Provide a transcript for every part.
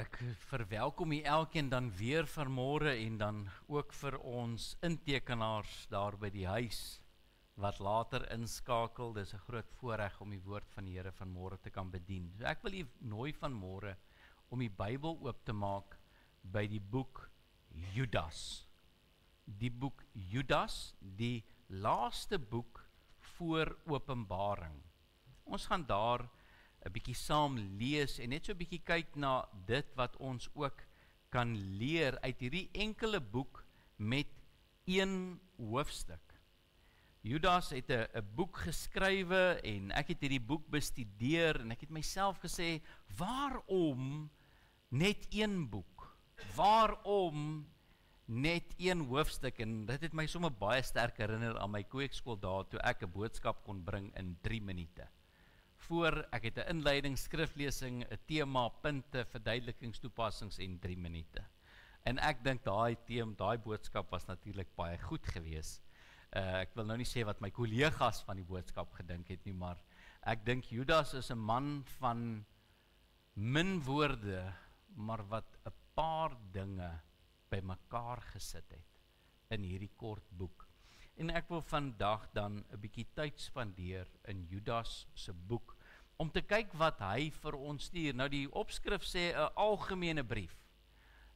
Ek verwelkom u elkeen dan weer vanmôre en dan ook vir ons intekenaars daar by die huis wat later inskakel. Dis 'n groot voorreg om die woord van die Here vanmôre te kan bedien. So ek wil u nooi vanmôre om die Bybel oop te maak by die boek Judas. Die boek Judas, die laaste boek voor Openbaring. Ons gaan daar 'n bietjie saam lees en net so 'n bietjie kyk na dit wat ons ook kan leer uit hierdie enkele boek met een hoofstuk. Judas het 'n boek geskrywe en ek het hierdie boek bestudeer en ek het myself gesê, waarom net een boek? Waarom net een hoofstuk? En dit het my sommer baie sterk herinner aan my kweekskool dae toe ek 'n boodskap kon bring in 3 minute. Ek het 'n inleiding, skriflesing, 'n tema, punte, verduidelikingstoepassings en 3 minute. En ek dink daai boodskap was natuurlik baie goed geweest. Ek wil nou nie sê wat my kollegas van die boodskap gedink het nie, maar ek dink Judas is 'n man van min woorde, maar wat 'n paar dinge bymekaar gesit het in hierdie kort boek. En ek wil vandag dan 'n bietjie tyd spandeer in Judas se boek om te kyk wat hy vir ons stuur. Nou die opskrif sê 'n algemene brief.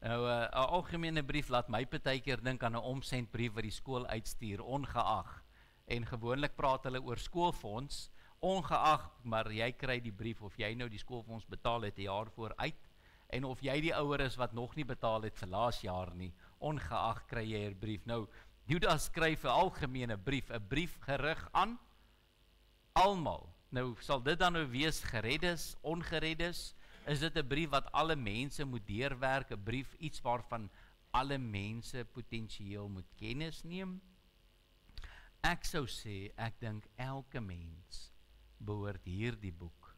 Nou 'n algemene brief laat my partykeer dink aan 'n omsendbrief wat die skool uitstuur, ongeag. En gewoonlik praat hulle oor skoolfonds, ongeag, maar jy kry die brief of jy nou die skoolfonds betaal het 'n jaar voor uit en of jy die ouer is wat nog nie betaal het vir laas jaar nie, ongeag kry jy 'n brief. Nou Judas skryf 'n algemene brief, 'n brief gerig aan almal. Nou sal dit dan nou wees gereddes, ongereddes? Is dit 'n brief wat alle mense moet deurwerk, 'n brief iets waarvan alle mense potensieel moet kennis neem? Ek sou sê, ek dink elke mens behoort hierdie boek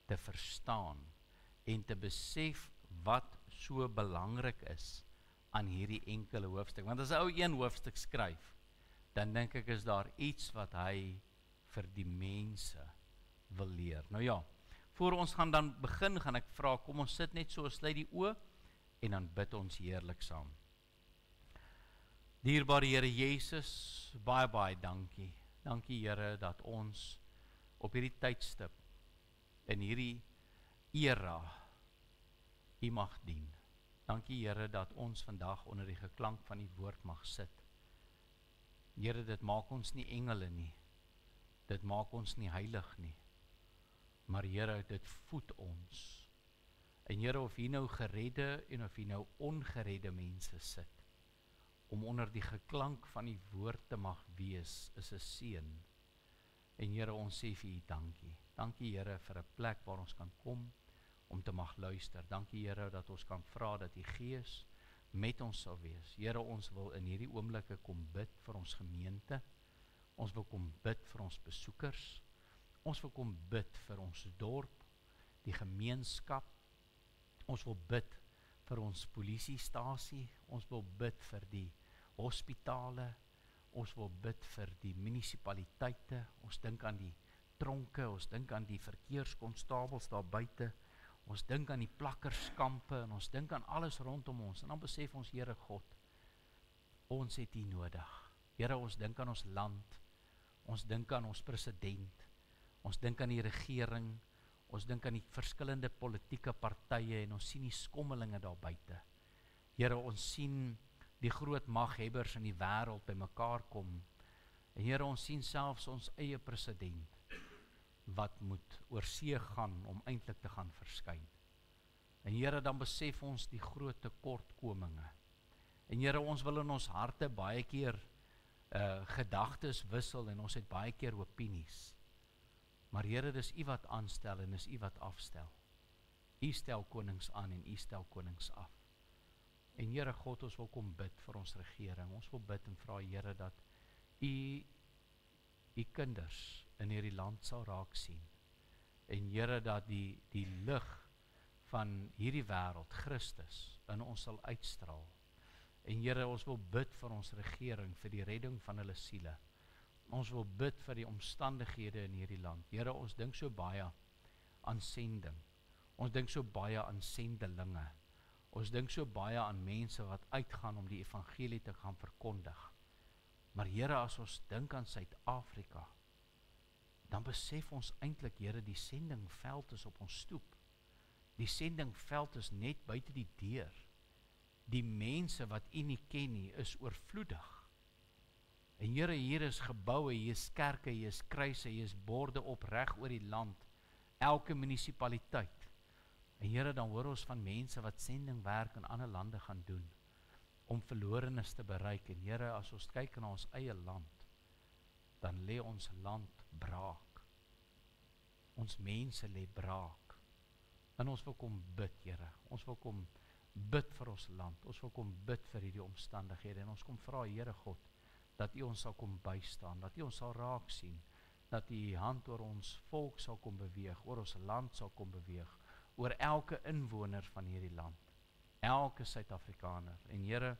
te verstaan en te besef wat so belangrik is aan hierdie enkele hoofstuk. Want as 'n ou een hoofstuk skryf, dan dink ek is daar iets wat hy vir die mense wil leer. Nou ja, voor ons gaan dan begin, gaan ek vra, kom ons sit net so, sluit die oë en dan bid ons heerlik saam. Dierbare Here Jesus, baie baie dankie. Dankie Here dat ons op hierdie tydstip in hierdie era U mag dien. Dankie Here dat ons vandag onder die geklank van die woord mag sit. Here, dit maak ons nie engele nie. Dit maak ons nie heilig nie. Maar Here, dit voed ons. En Here, of hier nou geredde en of hier nou ongeredde mense sit, om onder die geklank van die woord te mag wees, is 'n seën. En Here, ons sê vir U dankie. Dankie Here vir 'n plek waar ons kan kom om te mag luister. Dankie Here dat ons kan vra dat die Gees met ons sal wees. Here, ons wil in hierdie oomblikke kom bid vir ons gemeente. Ons wil kom bid vir ons besoekers. Ons wil kom bid vir ons dorp, die gemeenskap. Ons wil bid vir ons polisiestasie. Ons wil bid vir die hospitale. Ons wil bid vir die munisipaliteite. Ons dink aan die tronke, ons dink aan die verkeerskonstabels daar buite. Ons dink aan die plakkerskampe en ons dink aan alles rondom ons. En dan besef ons, Here God, ons het U nodig. Here, ons dink aan ons land. Ons dink aan ons president. Ons dink aan die regering. Ons dink aan die verskillende politieke partye en ons sien die skommelinge daar buite. Here, ons sien die groot maghebbers in die wêreld bymekaar kom. En Here, ons sien selfs ons eie president wat moet oor see gaan om eintlik te gaan verskyn. En Here, dan besef ons die groot tekortkominge. En Here, ons wil in ons harte baie keer gedagtes wissel en ons het baie keer opinies. Maar Here, dis U wat aanstel en dis U wat afstel. U stel konings aan en U stel konings af. En Here God, ons wil kom bid vir ons regering. Ons wil bid en vra Here dat U kinders in hierdie land sal raak sien. En Here, dat die lig van hierdie wêreld, Christus, in ons sal uitstraal. En Here, ons wil bid vir ons regering, vir die redding van hulle siele. Ons wil bid vir die omstandighede in hierdie land. Here, ons dink so baie aan sending. Ons dink so baie aan sendelinge. Ons dink so baie aan mense wat uitgaan om die evangelie te gaan verkondig. Maar Here, as ons dink aan Suid-Afrika, dan besef ons eintlik, Here, die sendingveld is op ons stoep. Die sendingveld is net buite die deur. Die mense wat U nie ken nie, is oorvloedig. En Here, hier is geboue, hier is kerke, hier is kruise, hier is borde op reg oor die land, elke munisipaliteit. En Here, dan hoor ons van mense wat sendingwerk in ander lande gaan doen, om verlorenes te bereik. En Here, as ons kyk na ons eie land, dan lê ons land braak. Ons mense lê braak. En ons wil kom bid, Here. Ons wil kom bid vir ons land. Ons wil kom bid vir hierdie omstandighede. En ons kom vra, Here God, dat U ons sal kom bystaan, dat U ons sal raak sien, dat U hand oor ons volk sal kom beweeg, oor ons land sal kom beweeg, oor elke inwoner van hierdie land, elke Suid-Afrikaner. En Here,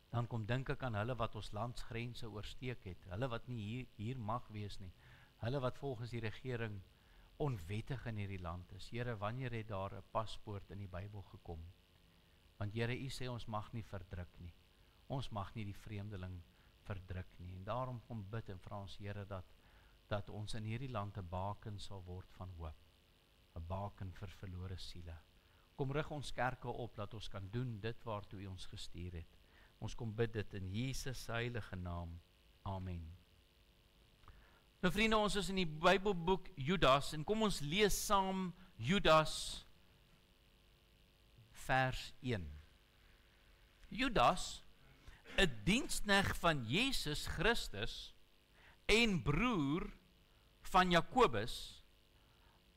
dan kom dink ek aan hulle wat ons landsgrense oorsteek het, hulle wat nie hier mag wees nie, hulle wat volgens die regering onwettig in hierdie land is. Here, wanneer het daar 'n paspoort in die Bybel gekom? Want Here, U sê ons mag nie verdruk nie. Ons mag nie die vreemdeling verdruk nie. En daarom kom bid en vra ons, Here, dat ons in hierdie land 'n baken sal word van hoop. 'n Baken vir verlore siele. Kom rig ons kerke op, dat ons kan doen dit waartoe U ons gestuur het. Ons kom bid dit in Jesus se heilige naam. Amen. Nou vriende, ons is in die Bybelboek Judas, en kom ons lees saam Judas vers 1. Judas, 'n diensknegt van Jesus Christus en broer van Jakobus,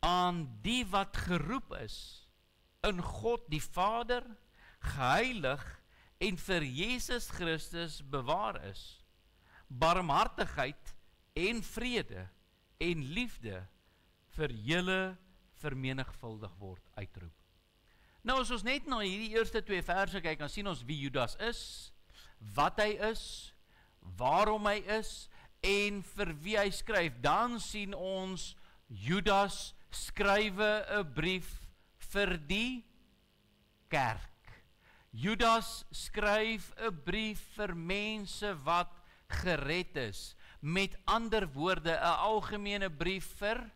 aan die wat geroep is in God die Vader, geheilig en vir Jesus Christus bewaar is, barmhartigheid en vrede en liefde vir julle vermenigvuldig word, uitroep. Nou as ons net na hierdie eerste 2 verse kyk, dan sien ons wie Judas is, wat hy is, waarom hy is, en vir wie hy skryf. Dan sien ons Judas skrywe 'n brief vir die kerk. Judas skryf 'n brief vir mense wat gered is. Met ander woorde, 'n algemene brief vir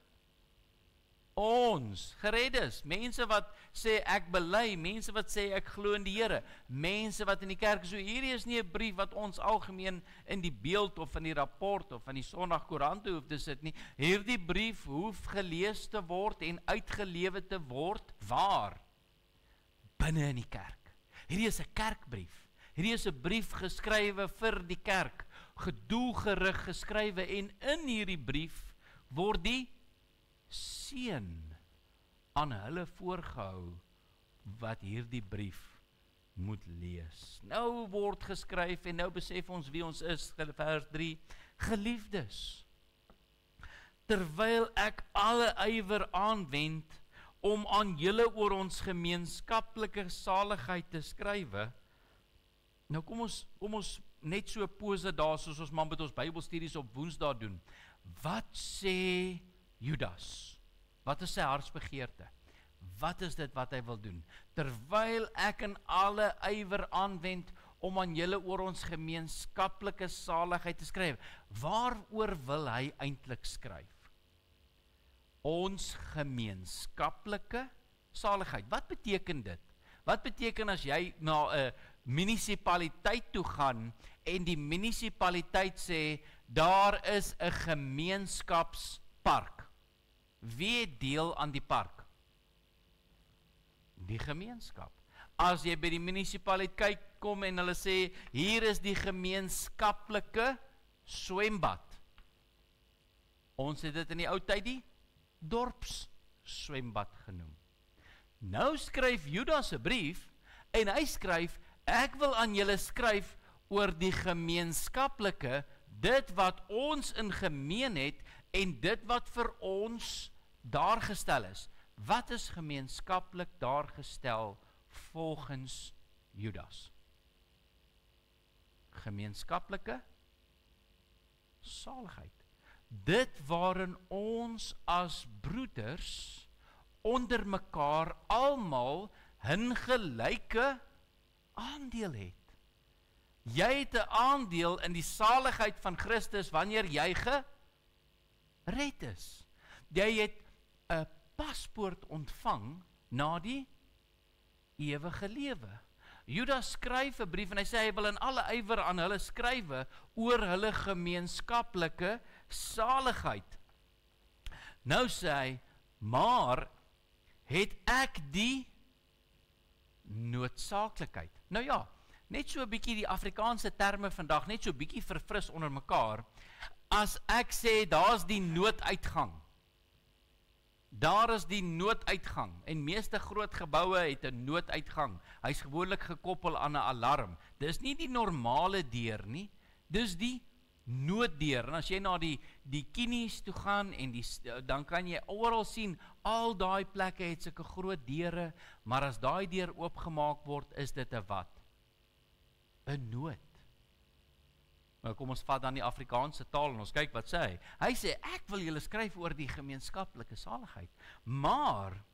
ons gereddes, mense wat sê ek bely, mense wat sê ek glo in die Here, mense wat in die kerk is. So hierdie is nie 'n brief wat ons algemeen in die beeld of in die rapport of in die Sondagkoerante hoef te sit nie. Hierdie brief hoef gelees te word en uitgelewe te word waar? Binne in die kerk. Hierdie is 'n kerkbrief. Hierdie is 'n brief geskrywe vir die kerk, gedoelgerig geskrywe, en in hierdie brief word die seën aan hulle voorgehou wat hierdie brief moet lees. Nou word geskryf en nou besef ons wie ons is, vers 3, geliefdes, terwyl ek alle ywer aanwend om aan julle oor ons gemeenskaplike saligheid te skrywe. Nou kom ons net so pose daar, soos ons maar met ons Bybelstudies op Woensdae doen. Wat sê Judas? Wat is sy hartsbegeerte? Wat is dit wat hy wil doen? Terwyl ek in alle ywer aanwend om aan julle oor ons gemeenskaplike saligheid te skryf. Waaroor wil hy eintlik skryf? Ons gemeenskaplike saligheid. Wat beteken dit? Wat beteken as jy na 'n munisipaliteit toe gaan en die munisipaliteit sê daar is 'n gemeenskapspark? Wie het deel aan die park? Die gemeenskap. As jy by die munisipaliteit kom en hulle sê hier is die gemeenskaplike swembad. Ons het dit in die ou tyd die dorpsswembad genoem. Nou skryf Judas 'n brief en hy skryf, ek wil aan julle skryf oor die gemeenskaplike, dit wat ons in gemeen het en dit wat vir ons daargestel is. Wat is gemeenskaplik daargestel volgens Judas? Gemeenskaplike saligheid. Dit waarin ons as broeders onder mekaar almal 'n gelyke aandeel het. Jy het 'n aandeel in die saligheid van Christus wanneer jy gered is. Jy het 'n paspoort ontvang na die ewige lewe. Judas skryf 'n brief en hy sê hy wil in alle ywer aan hulle skrywe oor hulle gemeenskaplike saligheid. Nou sê hy, maar het ek die noodsaaklikheid. Nou ja, net so 'n bietjie die Afrikaanse terme vandag, net so 'n bietjie verfris onder mekaar, as ek sê, daar's die nooduitgang. Daar is die nooduitgang, en meeste groot geboue het 'n nooduitgang. Hy's gewoonlik gekoppel aan 'n alarm. Dis nie die normale deur nie, dis die nooddeur. En as jy na die kinies toe gaan, en dan kan jy oral sien, al daai plekke het sulke groot deure, maar as daai deur oopgemaak word, is dit 'n wat? 'n nood. Nou kom ons vat dan die Afrikaanse taal en ons kyk wat sê hy. Hy sê, ek wil julle skryf oor die gemeenskaplike saligheid, maar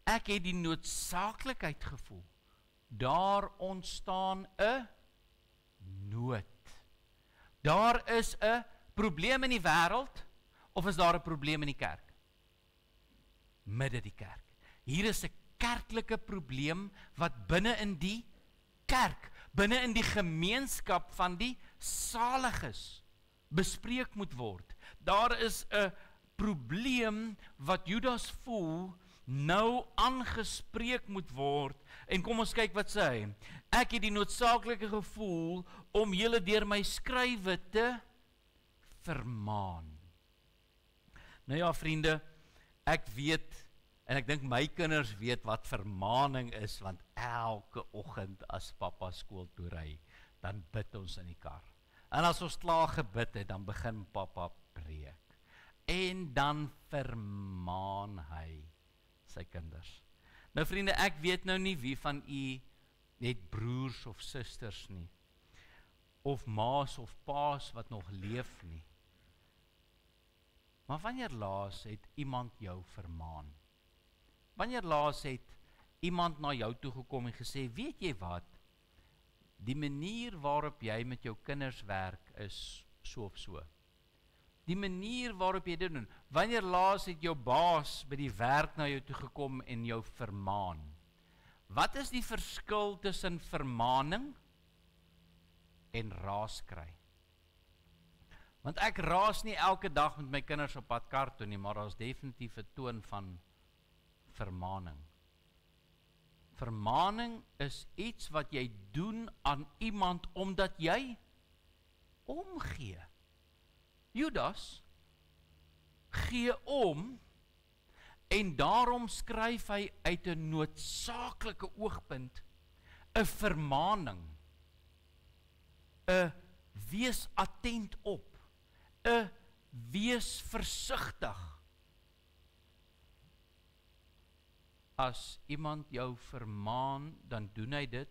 ek het die noodsaaklikheid gevoel. Daar ontstaan 'n nood. Daar is 'n probleem in die wêreld, of is daar 'n probleem in die kerk? Midde die kerk. Hier is 'n kerklike probleem wat binne in die kerk, binne in die gemeenskap van die saliges bespreek moet word. Daar is 'n probleem wat Judas voel nou aangespreek moet word. En kom ons kyk wat sê hy. Ek het die noodsaaklike gevoel om julle deur my skrywe te vermaan. Nou ja, vriende, ek weet, en ek dink my kinders weet wat vermaaning is, want elke oggend as papa skool toe ry, dan bid ons in die kar. En as ons klaar gebid het, dan begin papa preek. En dan vermaan hy sy kinders. Nou vriende, ek weet nou nie wie van u het broers of susters nie, of maas of paas wat nog leef nie. Maar wanneer laas het iemand jou vermaan? Wanneer laas het iemand na jou toe gekom en gesê, weet jy wat, die manier waarop jy met jou kinders werk is so of so. Die manier waarop jy dit doen. Wanneer laas het jou baas by die werk na jou toe gekom en jou vermaan? Wat is die verskil tussen vermaaning en raaskry? Want ek raas nie elke dag met my kinders op pad kar toe nie, maar daar is definitief 'n toon van vermaaning. Vermaaning is iets wat jy doen aan iemand omdat jy omgee. Judas gee om, en daarom skryf hy uit 'n noodsaaklike oogpunt 'n vermaaning, 'n wees attent op, 'n wees versigtig. As iemand jou vermaan, dan doen hy dit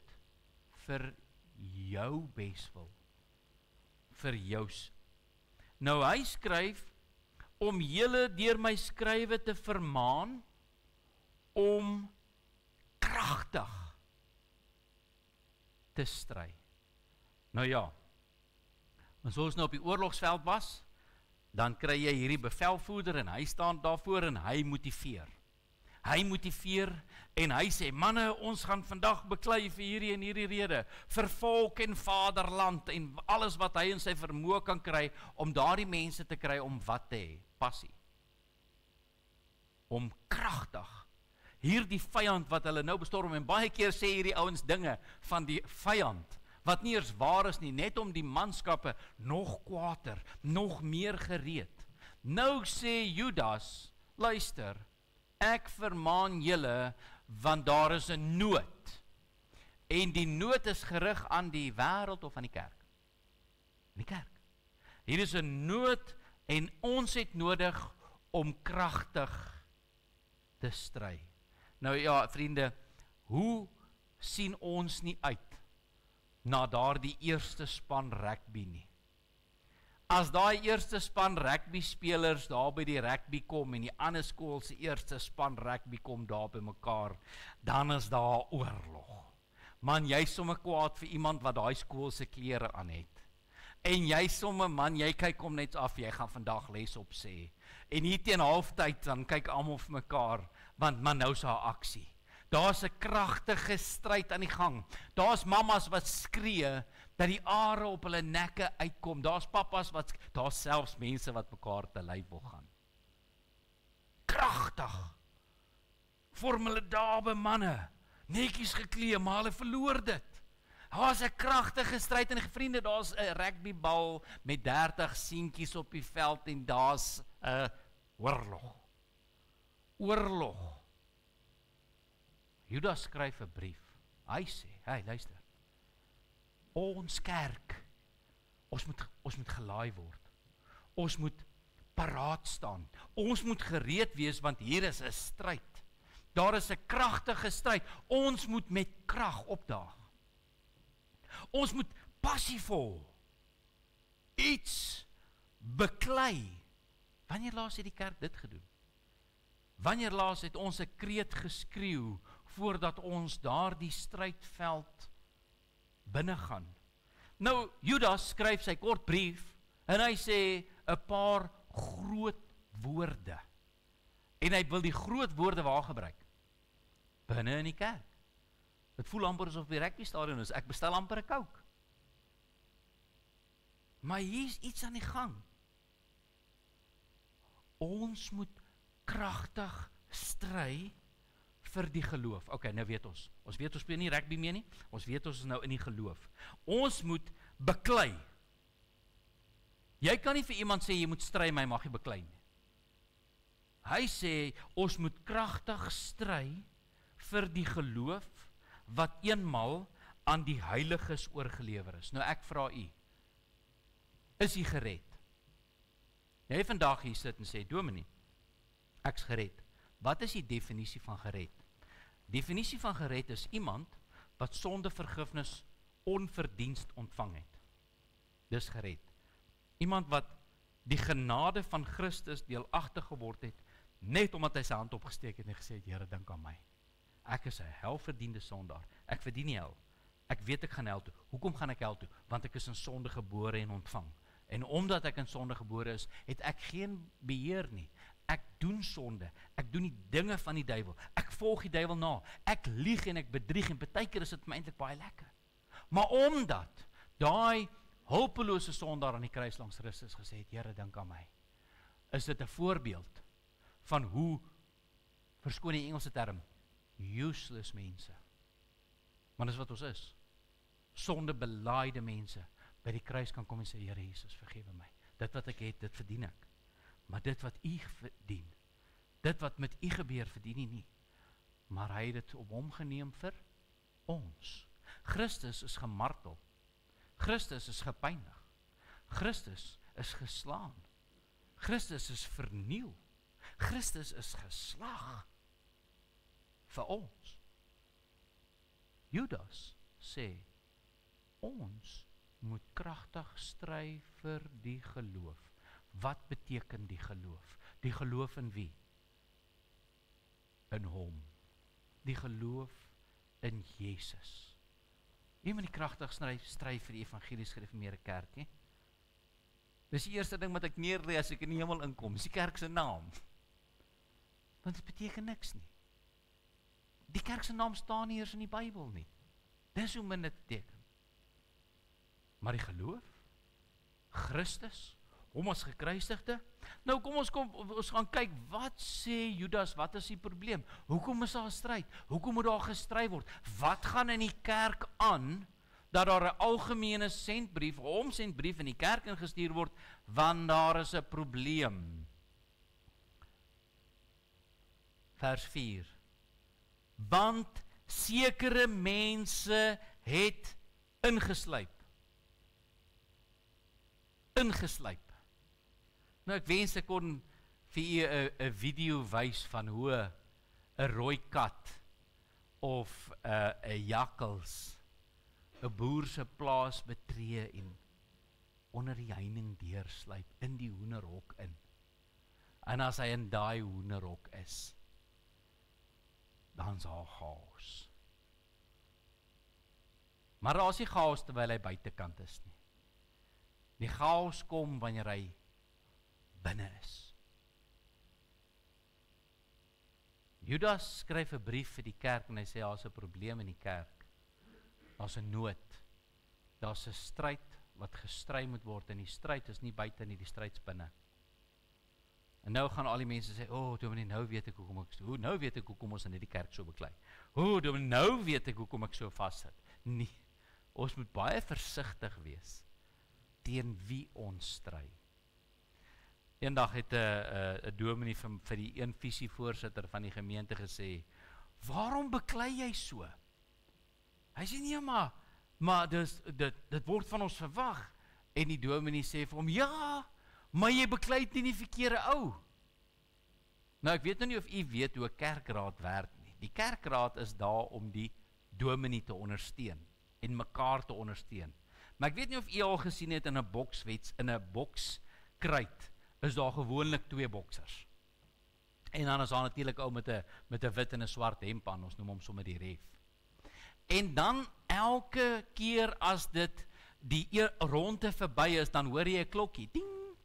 vir jou beswil, vir jous. Nou hy skryf, om julle deur my skrywe te vermaan, om kragtig te stry. Nou ja, as ons nou op die oorlogsveld was, dan kry jy hierdie bevelvoerder en hy staan daarvoor en hy motiveer. Hy motiveer en hy sê, manne, ons gaan vandag beklei vir hierdie en hierdie rede, vir volk en vaderland en alles wat hy in sy vermoë kan kry, om daardie mense te kry om wat te hê, passie. Om kragtig, hierdie vyand wat hulle nou bestorm, en baie keer sê hierdie ouens dinge van die vyand, wat nie eers waar is nie, net om die manskappe nog kwaader, nog meer gereed. Nou sê Judas, luister, ek vermaan julle, want daar is 'n nood. En die nood is gerig aan die wêreld of aan die kerk? Die kerk. Hier is 'n nood en ons het nodig om kragtig te stry. Nou ja, vriende, hoe sien ons nie uit na daardie eerste span rugby nie? As daai eerste span rugby spelers daar by die rugby kom en die ander skool se eerste span rugby kom daar by mekaar, dan is daar oorlog. Man, jy sommer kwaad vir iemand wat daai skool se klere aan het. En jy sommer, man, jy kyk hom net af, jy gaan vandag les op sê. En hier teen halftyd dan kyk almal vir mekaar, want man, nou is daar aksie. Daar's 'n kragtige stryd aan die gang. Daar's mammas wat skree dat die are op hulle nekke uitkom. Daar's pappas daar's selfs mense wat mekaar te lyf wil gaan. Kragtig. Formidable manne, netjies geklee, maar hulle verloor dit. Daar's 'n kragtige stryd en vriende, daar's 'n rugbybal met 30 seentjies op die veld en daar's 'n oorlog. Oorlog. Judas skryf 'n brief. Hy sê, hey, luister. Ons kerk, ons moet gelaai word. Ons moet paraat staan. Ons moet gereed wees want hier is 'n stryd. Daar is 'n kragtige stryd. Ons moet met krag opdaag. Ons moet passievol iets beklei. Wanneer laas het die kerk dit gedoen? Wanneer laas het ons 'n kreet geskreeu voordat ons daardie strydveld binne gaan? Nou, Judas skryf sy kort brief en hy sê 'n paar groot woorde. En hy wil die groot woorde waar gebruik? Binne in die kerk. Dit voel amper asof die rugby stadion is. Ek bestel amper 'n Coke. Maar hier's iets aan die gang. Ons moet kragtig stry vir die geloof. Okay, nou weet ons. Ons weet ons speel nie rugby meer nie. Ons weet ons is nou in die geloof. Ons moet beklei. Jy kan nie vir iemand sê jy moet stry, maar jy mag nie beklei nie. Hy sê ons moet kragtig stry vir die geloof wat eenmal aan die heiliges oorgelewer is. Nou ek vra u, is u gered? Jy vandag hier sit en sê, Dominee, ek's gered. Wat is die definisie van gered? Definisie van gered is iemand wat sondevergifnis onverdienst ontvang het. Dis gered. Iemand wat die genade van Christus deelagtig geword het, net omdat hy sy hand opgesteek het en gesê het, Here, dink aan my. Ek is 'n helverdiende sondaar. Ek verdien nie hel. Ek weet ek gaan hel toe. Hoekom gaan ek hel toe? Want ek is in sonde gebore en ontvang. En omdat ek in sonde gebore is, het ek geen beheer nie. Ek doen sonde. Ek doen die dinge van die duiwel. Ek volg die duiwel na. Ek lieg en ek bedrieg en partykeer is dit my eintlik baie lekker. Maar omdat daai hulpelose sondaar aan die kruis langs Christus gesê het, Here, dink aan my, is dit 'n voorbeeld van hoe, verskoon die Engelse term, useless mense. Maar dis wat ons is. Sondebelaaide mense by die kruis kan kom en sê, Here Jesus, vergewe my. Dit wat ek het, dit verdien ek. Maar dit wat u verdien, dit wat met u gebeur, verdien u nie. Maar hy het dit op hom geneem vir ons. Christus is gemartel. Christus is gepynig. Christus is geslaan. Christus is verniel. Christus is geslag vir ons. Judas sê, ons moet kragtig stry vir die geloof. Wat beteken die geloof? Die geloof in wie? In hom. Die geloof in Jesus. Jy moet nie kragtig stry vir die evangelies gereformeerde kerk, nie. Dis die eerste ding wat ek neerlê as ek in die hemel inkom, is die kerk se naam. Want dit beteken niks nie. Die kerk se naam staan nie eers in die Bybel nie. Dis hoe min dit beteken. Maar die geloof, Christus, hom as gekruisigde. Nou kom ons gaan kyk, wat sê Judas, wat is die probleem? Hoekom is daar 'n stryd? Hoekom moet daar gestry word? Wat gaan in die kerk aan, dat daar 'n algemene sendbrief, 'n omsendbrief in die kerk ingestuur word, want daar is 'n probleem. Vers 4. Want sekere mense het ingesluip. Nou ek wens ek kon vir u 'n video wys van hoe 'n rooi kat of 'n jakkals 'n boer se plaas betree en onder die heining deursluip, in die hoenderhok in. En as hy in daai hoenderhok is, dan is daar chaos. Maar daar is nie chaos terwyl hy buitekant is nie. Die chaos kom wanneer hy binne is. Judas skryf 'n brief vir die kerk en hy sê, daar's 'n probleem in die kerk. Daar's 'n nood. Daar's 'n stryd wat gestry moet word, en die stryd is nie buite nie, die stryd's binne. En nou gaan al die mense sê, dominee, nou weet ek hoekom ons in hierdie kerk so beklei. Dominee, nou weet ek hoekom ek so vassit. Nee, ons moet baie versigtig wees teen wie ons stry. Eendag het 'n dominee vir die een visievoorsitter van die gemeente gesê, waarom beklei jy so? Hy sê, nee, maar dit word van ons verwag. En die dominee sê vir hom, ja, maar jy beklei teen die verkeerde ou. Nou, ek weet nou nie of u weet hoe 'n kerkraad werk nie. Die kerkraad is daar om die dominee te ondersteun en mekaar te ondersteun. Maar ek weet nie of u al gesien het in 'n bokswets, in 'n bokskruit, is daar gewoonlik 2 boksers. En dan is daar natuurlik ou met 'n wit en 'n swart hemp aan, ons noem hom sommer die ref. En dan elke keer as dit die ronde verby is, dan hoor jy 'n klokkie, ding.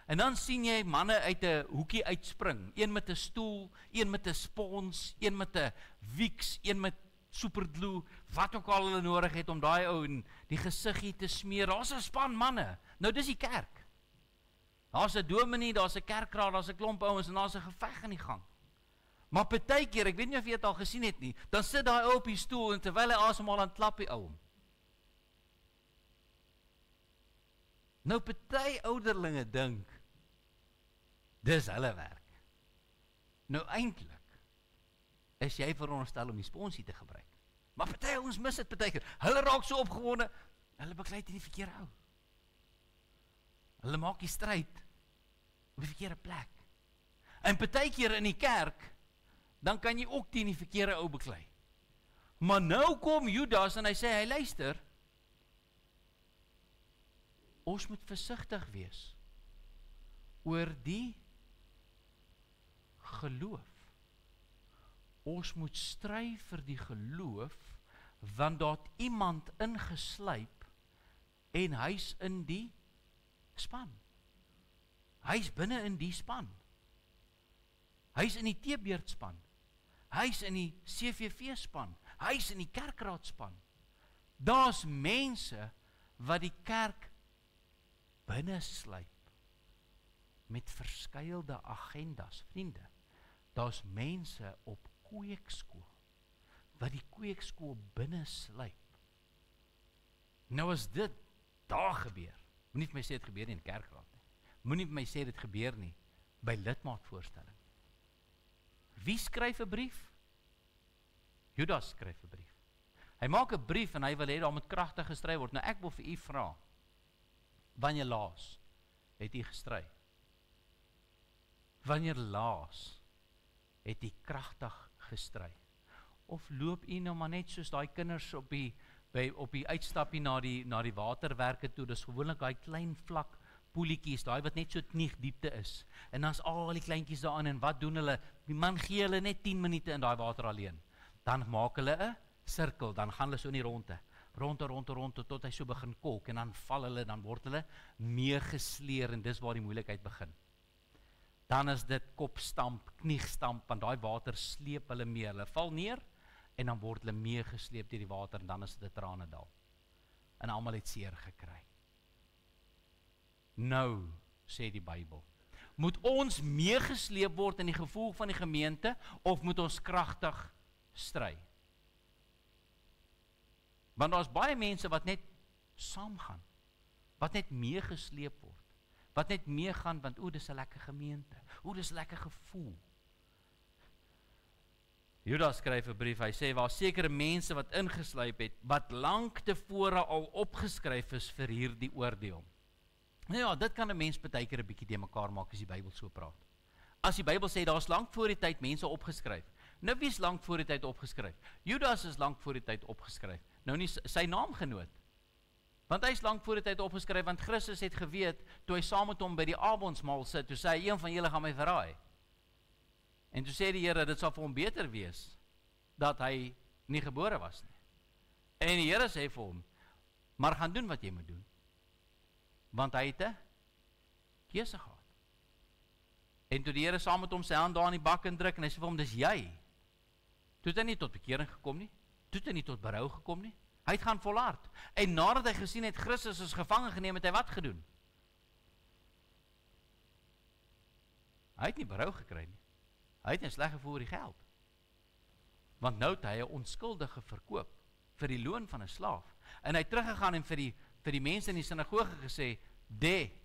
En dan sien jy manne uit 'n hoekie uitspring, een met 'n stoel, een met 'n spons, een met 'n Vicks, een met superglue, wat ook al hulle nodig het om daai ou in die gesiggie te smeer. Daar's 'n span manne. Nou dis die kerk. Daar's 'n dominee, daar's 'n kerkraad, daar's 'n klomp ouens en daar's 'n geveg in die gang. Maar partykeer, ek weet nie of jy dit al gesien het nie, dan sit daai ou op die stoel en terwyl hy asemhaal, dan klap die ou hom. Nou party ouderlinge dink dis hulle werk. Nou eintlik is jy veronderstel om die sponsie te gebruik. Maar party ouens mis dit partykeer. Hulle raak so opgewonde, hulle beklei teen die verkeerde ou. Hulle maak die stryd op die verkeerde plek. En partykeer in die kerk, dan kan jy ook teen die verkeerde ou beklei. Maar nou kom Judas en hy sê, hy luister, ons moet versigtig wees oor die geloof. Ons moet stry vir die geloof, want daar het iemand ingeslyp en hy's in die span. Hy's binne in die span. Hy's in die Teebeerdspan. Hy's in die CVV span. Hy's in die kerkraadspan. Daar's mense wat die kerk binne slyp met verskeie agendas, vriende. Daar's mense op kweekskool wat die kweekskool binne slyp. Nou as dit daar gebeur, moenie vir my sê dit gebeur nie in die kerkraad nie. Moenie vir my sê dit gebeur nie by lidmaatvoorstelling. Wie skryf 'n brief? Judas skryf 'n brief. Hy maak 'n brief en hy wil hê daar moet kragtig gestry word. Nou ek wil vir u vra, wanneer laas het u gestry? Wanneer laas het u kragtig gestry? Of loop u nou maar net soos daai kinders op die uitstappie na die waterwerke toe? Dis gewoonlik daai klein vlak poelietjies, daai wat net so knieg diepte is. En dan's al die kleintjies daarin en wat doen hulle? Die man gee hulle net 10 minute in daai water alleen. Dan maak hulle 'n sirkel, dan gaan hulle so in die ronde tot hy so begin kolk en dan val hulle, dan word hulle meegesleer en dis waar die moeilikheid begin. Dan is dit kopstamp, kniegstamp, want daai water sleep hulle mee. Hulle val neer en dan word hulle meegesleep deur die water en dan is dit 'n tranendal. En almal het seer gekry. Nou, sê die Bybel, moet ons meegesleep word in die gevolg van die gemeente of moet ons kragtig stry? Want daar's baie mense wat net saamgaan, wat net meegesleep word, wat net meegaan want dis 'n lekker gemeente, dis 'n lekker gevoel. Judas skryf 'n brief, hy sê waar sekere mense wat ingeslyp het, wat lank tevore al opgeskryf is vir hierdie oordeel. Nou ja, dit kan 'n mens partykeer 'n bietjie de mekaar maak as die Bybel so praat. As die Bybel sê daar's lank voor die tyd mense opgeskryf. Nou wie is lank voor die tyd opgeskryf? Judas is lank voor die tyd opgeskryf. Nou nie sy naamgenoot Want hy is lank voor die tyd opgeskryf, want Christus het geweet, toe hy saam met hom by die amondsmaal sit, toe sê hy, een van julle gaan my verraai. En toe sê die Here, dit sal vir hom beter wees, dat hy nie gebore was nie. En die Here sê vir hom, maar gaan doen wat jy moet doen. Want hy het 'n keuse gehad. En toe die Here saam met hom sy hand daar in die bak indruk, en hy sê vir hom, dis jy. Toe het hy nie tot bekering gekom nie, toe het hy nie tot berou gekom nie, hy het gaan volhard. En nadat hy gesien het, Christus is gevangen geneem, het hy wat gedoen? Hy het nie berou gekry nie, hy het nie sleg gevoel oor die geld. Want nou het hy 'n onskuldige verkoop, vir die loon van 'n slaaf. En hy het teruggegaan en vir die mense in die sinagoge gesê,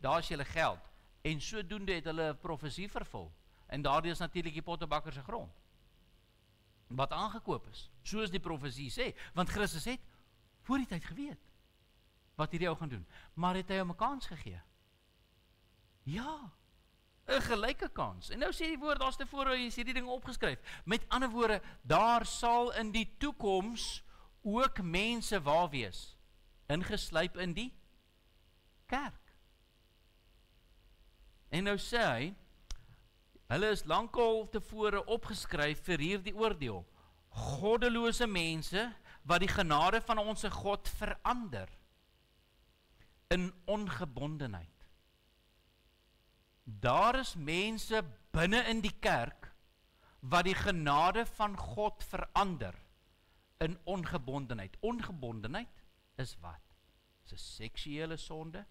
daar is julle geld. En sodoende het hulle 'n profesie vervul. En daardie is natuurlik die pottebakker se grond. Wat aangekoop is, soos die profesie sê. Want Christus het voor die tyd geweet wat hierdie ou gaan doen. Maar het hy hom 'n kans gegee? Ja, 'n gelyke kans. En nou sê die woord, daar's tevore, jy sê die ding opgeskryf. Met ander woorde, daar sal in die toekoms ook mense waar wees, ingeslyp in die kerk. En nou sê hy, hulle is lankal tevore opgeskryf vir hierdie oordeel. Goddelose mense, wat die genade van ons God verander, in ongebondenheid. Daar is mense binne in die kerk, wat die genade van God verander, in ongebondenheid. Ongebondenheid is wat? Is 'n seksuele sonde,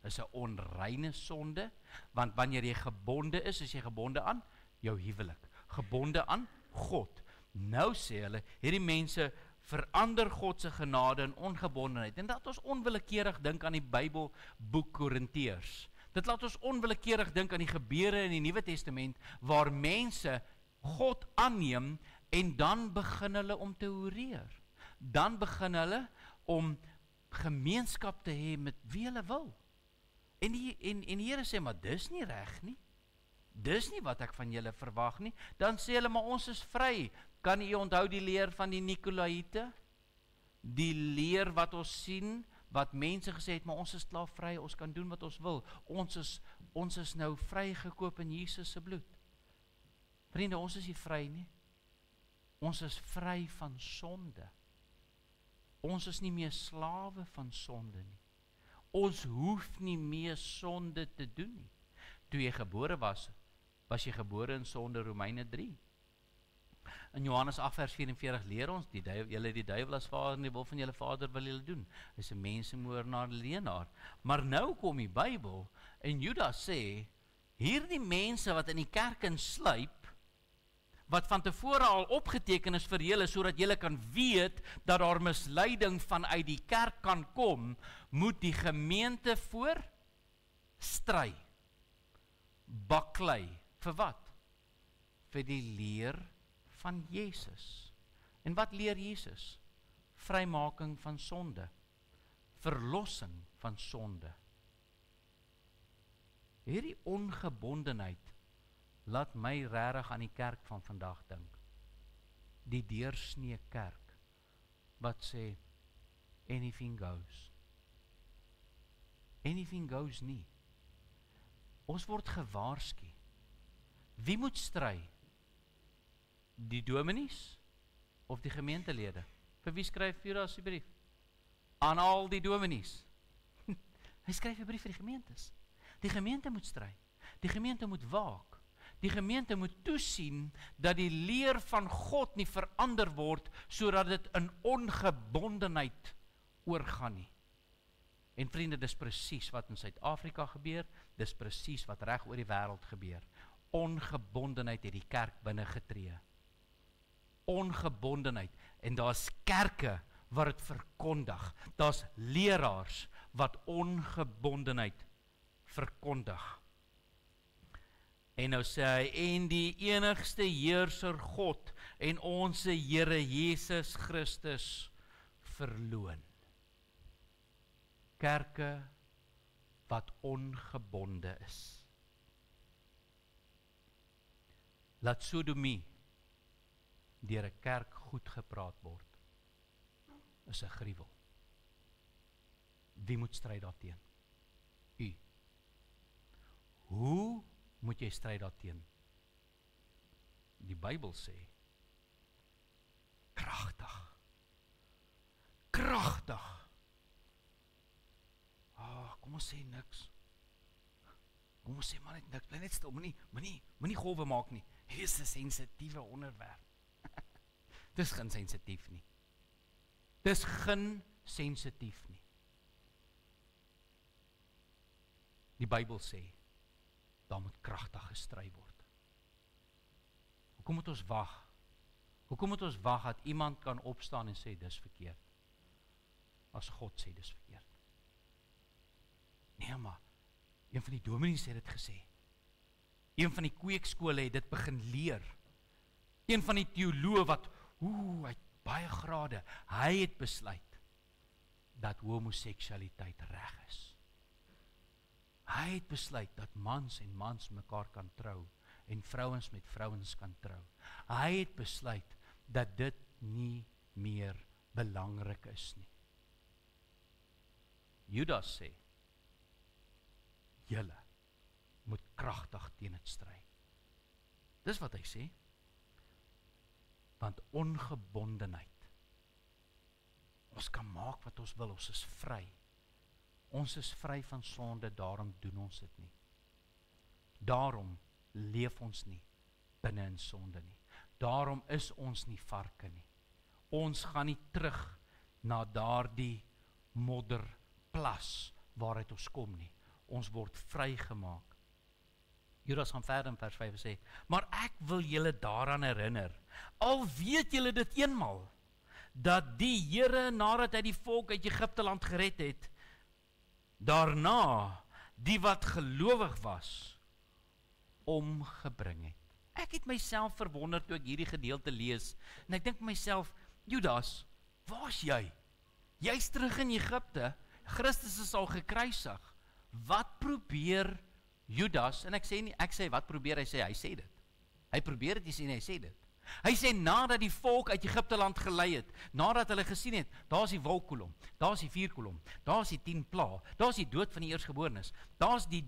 is 'n onreine sonde, want wanneer jy gebonde is jy gebonde aan jou huwelik, gebonde aan God. Nou sê hulle, hierdie mense verander God se genade in ongebondenheid, en dat ons onwillekeurig dink aan die Bybelboek Korintiërs. Dit laat ons onwillekeurig dink aan die gebeure in die Nuwe Testament, waar mense God aanneem, en dan begin hulle om te horeer. Dan begin hulle om gemeenskap te hê met wie hulle wil. En die Here sê, maar dis nie reg nie. Dis nie wat ek van julle verwag nie. Dan sê hulle, maar ons is vry. Kan u onthou die leer van die Nikolaïte? Die leer wat ons sien, wat mense gesê het, maar ons is slaafvry, ons kan doen wat ons wil. Ons is nou vrygekoop in Jesus se bloed. Vriende, ons is nie vry nie. Ons is vry van sonde. Ons is nie meer slawe van sonde nie. Ons hoef nie meer sonde te doen nie. Toe jy gebore was jy gebore in sonde, Romeine 3. In Johannes 8 vers 44 leer ons, julle die duiwel as vader en die wil van julle vader wil julle doen. Hy is 'n mensemoordenaar, leenaar. Maar nou kom die Bybel en Judas sê, hierdie mense wat in die kerk insluip, wat van tevore al opgeteken is vir julle, sodat julle kan weet, dat daar misleiding vanuit die kerk kan kom, moet die gemeente voor stry, baklei, vir wat? Vir die leer van Jesus. En wat leer Jesus? Vrymaking van sonde, verlossing van sonde. Hierdie ongebondenheid laat my regtig aan die kerk van vandag dink. Die deursnee kerk, wat sê, anything goes. Anything goes nie. Ons word gewaarsku. Wie moet stry? Die dominees of die gemeentelede? Vir wie skryf Judas die brief? Aan al die dominees. Hy skryf 'n brief vir die gemeentes. Die gemeente moet stry. Die gemeente moet waak. Die gemeente moet toesien dat die leer van God nie verander word, sodat dit in ongebondenheid oorgaan nie. En vriende, dis presies wat in Suid-Afrika gebeur, dis presies wat reg oor die wêreld gebeur. Ongebondenheid het die kerk binne getree. Ongebondenheid, en daar's kerke wat dit verkondig. Daar's leraars wat ongebondenheid verkondig. En nou sê hy, en die enigste heerser God en ons Here Jesus Christus verloon. Kerke wat ongebonde is. Laat sodomie deur 'n kerk goed gepraat word, is 'n gruwel. Wie moet stry daarteen? U. Hoe moet jy stry daarteen? Die Bybel sê, kragtig. Kragtig. Kom ons sê niks. Kom ons sê maar net niks. Bly net stil, moenie golwe maak nie. Hierdie is 'n sensitiewe onderwerp. Dis geen sensitief nie. Dis geen sensitief nie. Die Bybel sê, daar moet kragtig gestry word. Hoekom moet ons wag? Hoekom moet ons wag dat iemand kan opstaan en sê, dis verkeerd? As God sê, dis verkeerd. Nee, maar, een van die dominees het dit gesê. Een van die kweekskole het dit begin leer. Een van die teoloë wat, hy het baie grade, hy het besluit, dat homoseksualiteit reg is. Hy het besluit dat mans en mans mekaar kan trou en vrouens met vrouens kan trou. Hy het besluit dat dit nie meer belangrik is nie. Judas sê, julle moet kragtig teen dit stry. Dis wat hy sê. Want ongebondenheid, ons kan maak wat ons wil, ons is vry. Ons is vry van sonde, daarom doen ons dit nie. Daarom leef ons nie binne in sonde nie. Daarom is ons nie varke nie. Ons gaan nie terug na daardie modderplas waaruit ons kom nie. Ons word vrygemaak. Judas gaan verder in vers 5 sê, maar ek wil julle daaraan herinner, al weet julle dit eenmaal, dat die Here nadat hy die volk uit Egipte land gered het, daarna die wat gelowig was, omgebring het. Ek het myself verwonder toe ek hierdie gedeelte lees, en ek dink myself, Judas, waar is jy? Jy's terug in Egipte, Christus is al gekruisig. Wat probeer Judas, en ek sê wat probeer hy sê dit. Hy probeer dit nie, hy sê dit. Hy sê nadat die volk uit Egipte land gelei het, nadat hulle gesien het, daar is die wolkkolom, daar is die vuurkolom, daar is die 10 pla, daar is die dood van die eersgeborenes, daar is die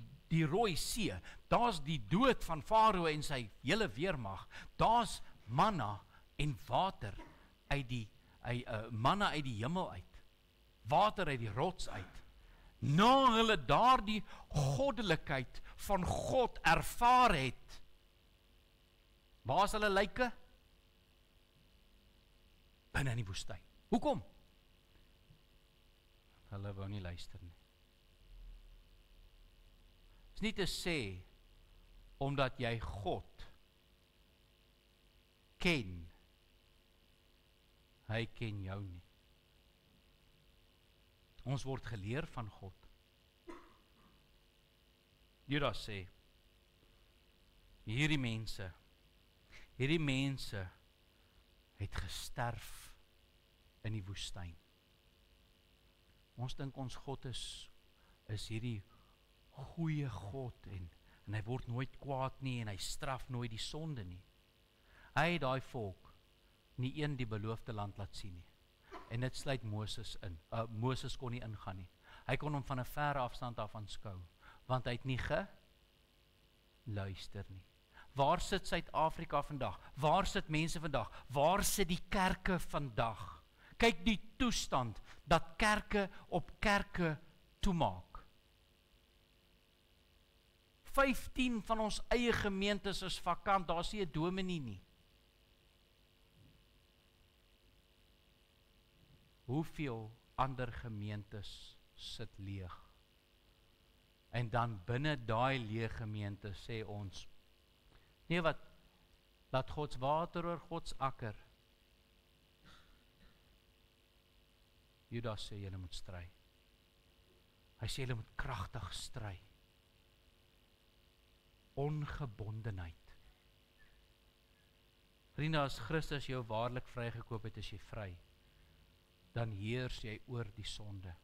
Rooi See, daar is die dood van Farao en sy hele weermag, daar is manna en water manna uit die hemel uit, water uit die rots uit. Na hulle daardie goddelikheid van God ervaar het, waar is hulle lyke? Binne in die woestyn. Hoekom? Hulle wou nie luister nie. Is nie te sê, omdat jy God ken, hy ken jou nie. Ons word geleer van God. Judas sê, hierdie mense het gesterf in die woestyn. Ons dink ons God is hierdie goeie God en hy word nooit kwaad nie en hy straf nooit die sonde nie. Hy het daai volk nie een die beloofde land laat sien nie. En dit sluit Moses in. Moses kon nie ingaan nie. Hy kon hom van 'n verre afstand af aanskou, want hy het nie geluister nie. Waar sit Suid-Afrika vandag? Waar sit mense vandag? Waar sit die kerke vandag? Kyk die toestand dat kerke op kerke toemaak. 15 van ons eie gemeentes is vakant, daar is nie 'n dominee nie. Hoeveel ander gemeentes sit leeg? En dan binne daai leë gemeente sê ons, nee wat, laat Gods water oor Gods akker. Judas sê, julle moet stry. Hy sê, julle moet kragtig stry. Ongebondenheid. Vriende, as Christus jou waarlik vrygekoop het, is jy vry. Dan heers jy oor die sonde.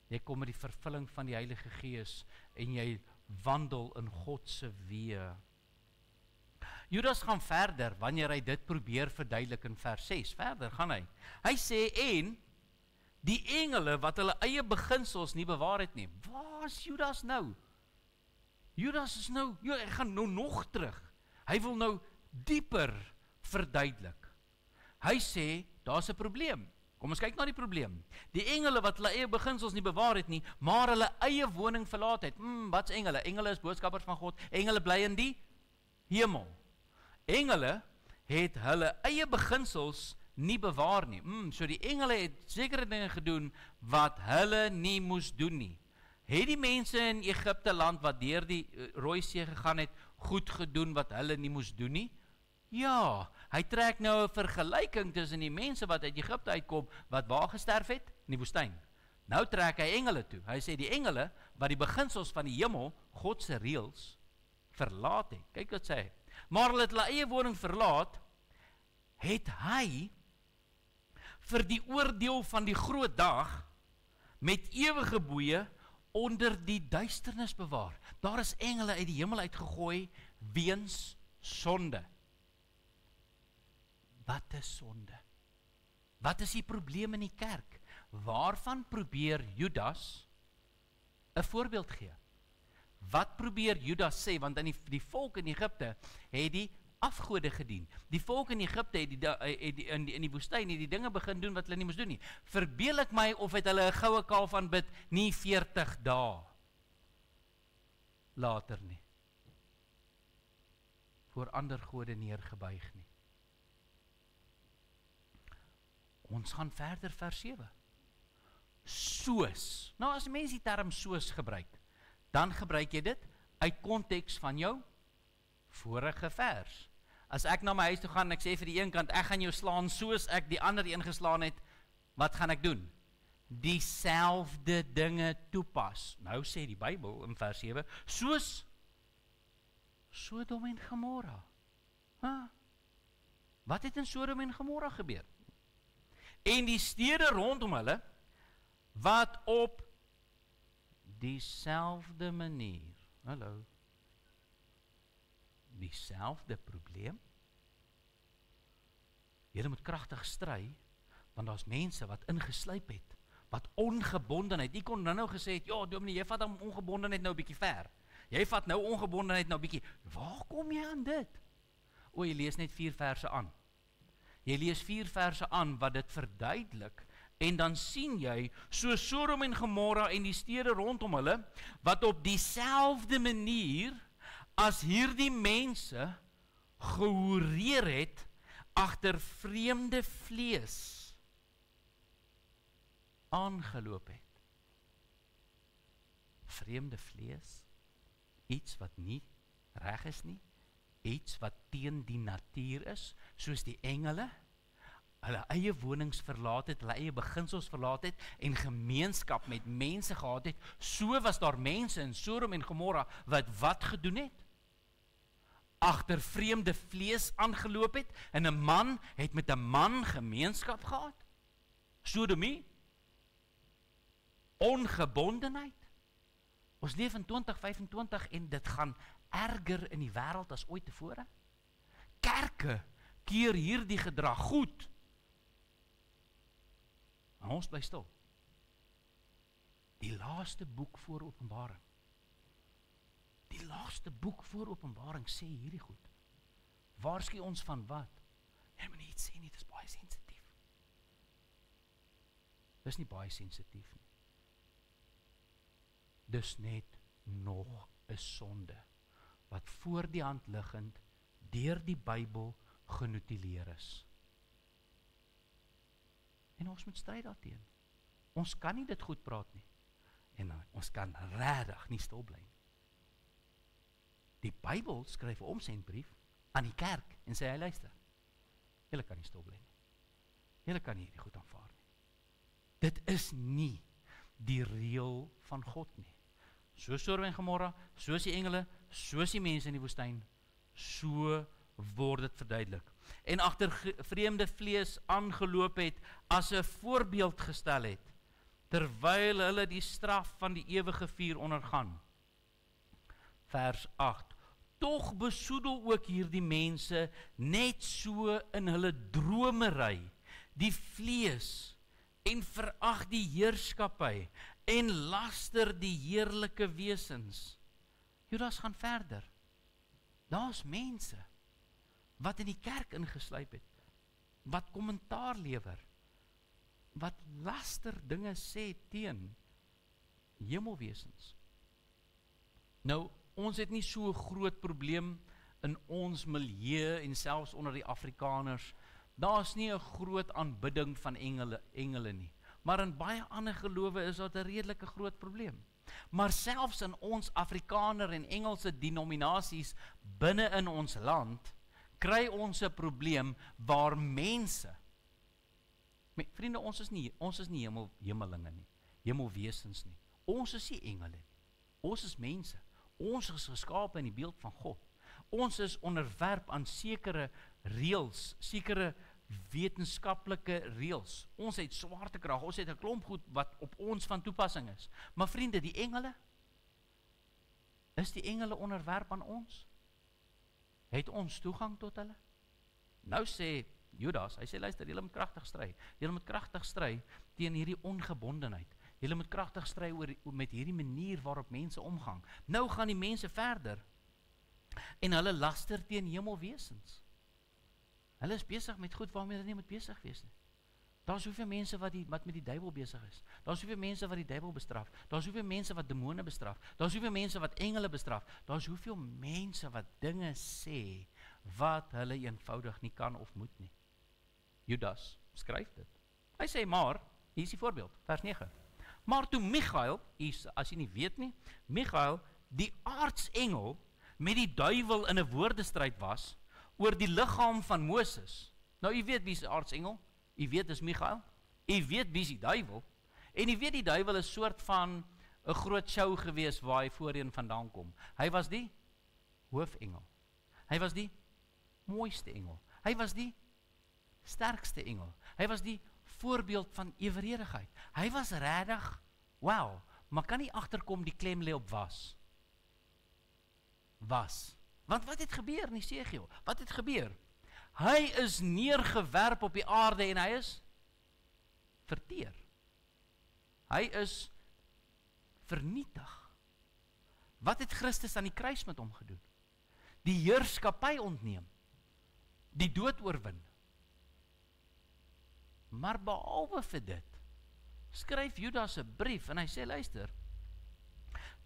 Jy kom met die vervulling van die Heilige Gees en jy wandel in God se weë. Judas gaan verder wanneer hy dit probeer verduidelik in vers 6. Verder gaan hy. Hy sê, en Die engele wat hulle eie beginsels nie bewaar het nie. Waar is Judas nou? Judas is nou, hy gaan nou nog terug. Hy wil nou dieper verduidelik. Hy sê, daar's 'n probleem. Kom ons kyk na die probleem. Die engele wat hulle eie beginsels nie bewaar het nie, maar hulle eie woning verlaat het. Wat's engele? Engele is boodskappers van God. Engele bly in die hemel. Engele het hulle eie beginsels nie bewaar nie. So die engele het sekere dinge gedoen wat hulle nie moes doen nie. Het die mense in Egipte land wat deur die Rooi See gegaan het, goed gedoen wat hulle nie moes doen nie? Ja, hy trek nou 'n vergelyking tussen die mense wat uit Egipte uitkom, wat waar gesterf het? In die woestyn. Nou trek hy engele toe. Hy sê die engele wat die beginsels van die hemel, God se reëls, verlaat het. Kyk wat sê hy. Maar hulle het hulle eie woning verlaat, het hy vir die oordeel van die groot dag met ewige boeye onder die duisternis bewaar. Daar is engele uit die hemel uitgegooi weens sonde. Wat is sonde? Wat is die probleem in die kerk? Waarvan probeer Judas 'n voorbeeld gee? Wat probeer Judas sê? Want in die volk in Egipte het die afgode gedien. Die volk in Egipte het in die woestyn het die dinge begin doen wat hulle nie moes doen nie. Verbeel ek my of het hulle 'n goue kalf aanbid nie 40 dae later nie. Voor ander gode neergebuig nie. Ons gaan verder vers 7. Soos. Nou as mense die term soos gebruik, dan gebruik jy dit uit konteks van jou vorige vers. As ek na my huis toe gaan en ek sê vir die een kant, ek gaan jou slaan soos ek die ander een geslaan het, wat gaan ek doen? Dieselfde dinge toepas. Nou sê die Bybel in vers 7, soos Sodom en Gomorra. Wat het in Sodom en Gomorra gebeur? En die stede rondom hulle, wat op dieselfde manier, dieselfde probleem, julle moet kragtig stry, want daar's mense wat ingeslyp het, wat ongebondenheid, ek kon nou gesê het, ja dominee, jy vat dan ongebondenheid nou 'n bietjie ver, jy vat nou ongebondenheid nou 'n bietjie, waar kom jy aan dit? Jy lees net 4 verse aan. Jy lees 4 verse aan wat dit verduidelik, en dan sien jy, so Sodom en Gomorra en die stede rondom hulle, wat op dieselfde manier, as hierdie mense gehoreer het, agter vreemde vlees, aangeloop het. Vreemde vlees, iets wat nie reg is nie, iets wat teen die natuur is, soos die engele, hulle eie wonings verlaat het, hulle eie beginsels verlaat het, en gemeenskap met mense gehad het, so was daar mense in Sodom en Gomorra, wat gedoen het? Agter vreemde vlees aangeloop het, en 'n man het met 'n man gemeenskap gehad? Sodomie? Ongebondenheid? Ons leef in 2025 en dit gaan erger in die wêreld as ooit tevore. Kerke keer hierdie gedrag goed. En ons bly stil. Die laaste boek voor Openbaring. Die laaste boek voor Openbaring sê hierdie goed. Waarsku ons van wat? Jy moet nie iets sê nie, dit is baie sensitief. Dis nie baie sensitief nie. Dis net nog 'n sonde wat voor die hand liggend deur die Bybel genotuleer is. En ons moet stry daarteen. Ons kan nie dit goed praat nie. En ons kan regtig nie stil bly nie. Die Bybel skryf 'n omsendbrief aan die kerk en sê hy luister. Julle kan nie stil bly nie. Julle kan nie hierdie goed aanvaar nie. Dit is nie die reël van God nie. So Sodom en Gomorra, soos die engele, soos die mense in die woestyn, so word dit verduidelik. En agter vreemde vlees aangeloop het, as 'n voorbeeld gestel het, terwyl hulle die straf van die ewige vuur ondergaan. Vers 8. Tog besoedel ook hierdie mense net so in hulle dromery, die vlees en verag die heerskappy en laster die heerlike wesens. Judas gaan verder. Daar's mense wat in die kerk ingesluip het, wat kommentaar lewer, wat laster dinge sê teen hemelwesens. Nou, ons het nie so 'n groot probleem in ons milieu en selfs onder die Afrikaners. Daar's nie 'n groot aanbidding van engele nie. Maar in baie ander gelowe is dit 'n redelike groot probleem. Maar selfs in ons Afrikaner en Engelse denominasies binne in ons land, kry ons 'n probleem waar mense, vriende, ons is nie hemelinge nie, hemelwesens nie. Ons is nie engele nie. Ons is mense. Ons is geskape in die beeld van God. Ons is onderwerp aan sekere reëls, sekere wetenskaplike reëls. Ons het swaartekrag, ons het 'n klomp goed wat op ons van toepassing is. Maar vriende, die engele, is die engele onderwerp aan ons? Het ons toegang tot hulle? Nou sê Judas, hy sê luister, julle moet kragtig stry. Julle moet kragtig stry teen hierdie ongebondenheid. Julle moet kragtig stry met hierdie manier waarop mense omgang. Nou gaan die mense verder en hulle laster teen hemelwesens. Hulle is besig met goed waarmee hulle nie moet besig wees nie. Daar's soveel mense wat met die duiwel besig is. Daar's soveel mense wat die duiwel bestraf. Daar's soveel mense wat demone bestraf. Daar's soveel mense wat engele bestraf. Daar's soveel mense wat dinge sê wat hulle eenvoudig nie kan of moet nie. Judas skryf dit. Hy sê maar, hier is die voorbeeld, vers 9. Maar toe Michael, as jy nie weet nie, Michael, die aartsengel, met die duiwel in 'n woordestryd was, oor die liggaam van Moses. Nou, jy weet wie is die aartsengel? Jy weet dis Michael. Jy weet wie is die duiwel. En jy weet die duiwel is soort van 'n groot show gewees waar hy voorheen vandaan kom. Hy was die hoofengel. Hy was die mooiste engel. Hy was die sterkste engel. Hy was die voorbeeld van eweredigheid. Hy was regtig, wow, maar kan nie agterkom die klem lê op was. Want wat het gebeur in Esegiel? Wat het gebeur? Hy is neergewerp op die aarde en hy is verteer. Hy is vernietig. Wat het Christus aan die kruis met hom gedoen? Die heerskappy ontneem. Die dood oorwin. Maar behalwe vir dit, skryf Judas 'n brief en hy sê, luister,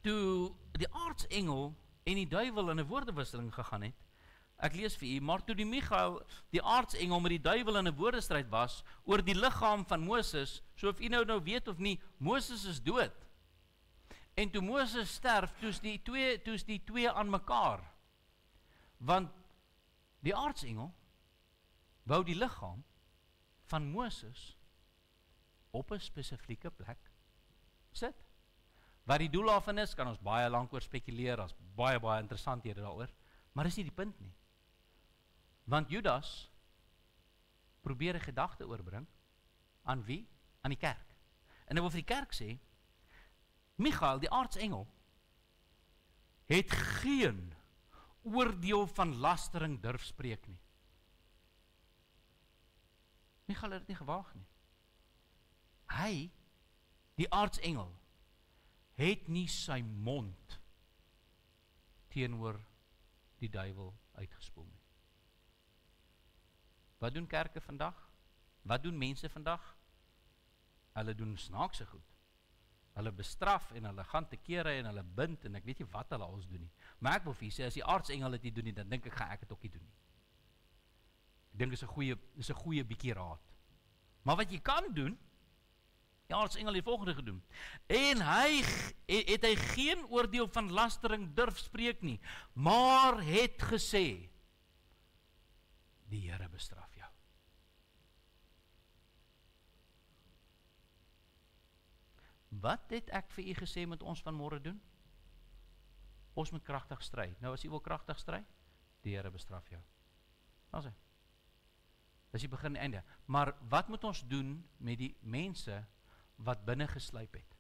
toe die aartsengel en die duiwel in 'n woordewisseling gegaan het, ek lees vir u, maar toe die Michael, die aartsengel met die duiwel in 'n woordestryd was, oor die liggaam van Moses, so of u nou weet of nie, Moses is dood. En toe Moses sterf, toes die twee aan mekaar. Want die aartsengel wou die liggaam van Moses op 'n spesifieke plek sit. Wat die doel daarvan is, kan ons baie lank oor spekuleer, as baie interessanthede daaroor, maar dis nie die punt nie. Want Judas probeer 'n gedagte oorbring aan wie? Aan die kerk. En hy wil vir die kerk sê, Michael, die aartsengel, het geen oordeel van lastering durf spreek nie. Michael het dit nie gewaag nie. Hy, die aartsengel, het nie sy mond teenoor die duiwel uitgespoel nie. Wat doen kerke vandag? Wat doen mense vandag? Hulle doen snaakse goed. Hulle bestraf en hulle gaan te kere en hulle bind en ek weet nie wat hulle alles doen nie. Maar ek wil vir julle sê, as die aartsengel dit nie doen nie, dan dink ek, gaan ek dit ook nie doen nie. Ek dink is 'n goeie bietjie raad. Maar wat jy kan doen, die aartsengel het volgende gedoen. En hy geen oordeel van lastering durf spreek nie, maar het gesê, die Here bestraf jou. Wat het ek vir u gesê met ons vanmôre doen? Ons moet kragtig stry. Nou as jy wil kragtig stry, die Here bestraf jou. Nou sê. Dis die begin en einde. Maar wat moet ons doen met die mense wat binne gesluip het?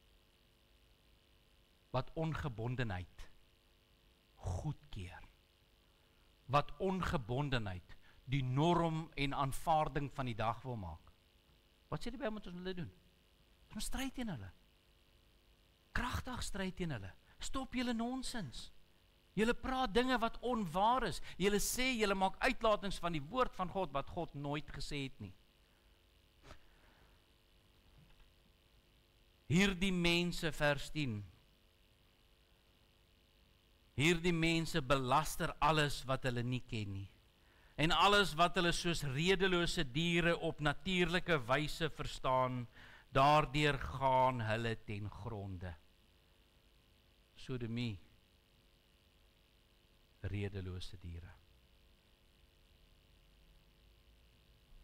Wat ongebondenheid goedkeur. Wat ongebondenheid die norm en aanvaarding van die dag wil maak. Wat sê die Bybel moet ons hulle doen? Ons stry teen hulle. Kragtig stry teen hulle. Stop julle nonsens. Julle praat dinge wat onwaar is. Julle sê, julle maak uitlatings van die woord van God, wat God nooit gesê het nie. Hierdie mense, vers 10. Hierdie mense belaster alles wat hulle nie ken nie. En alles wat hulle soos redelose diere op natuurlike wyse verstaan, daardeur gaan hulle ten gronde. Sodomie, redelose diere.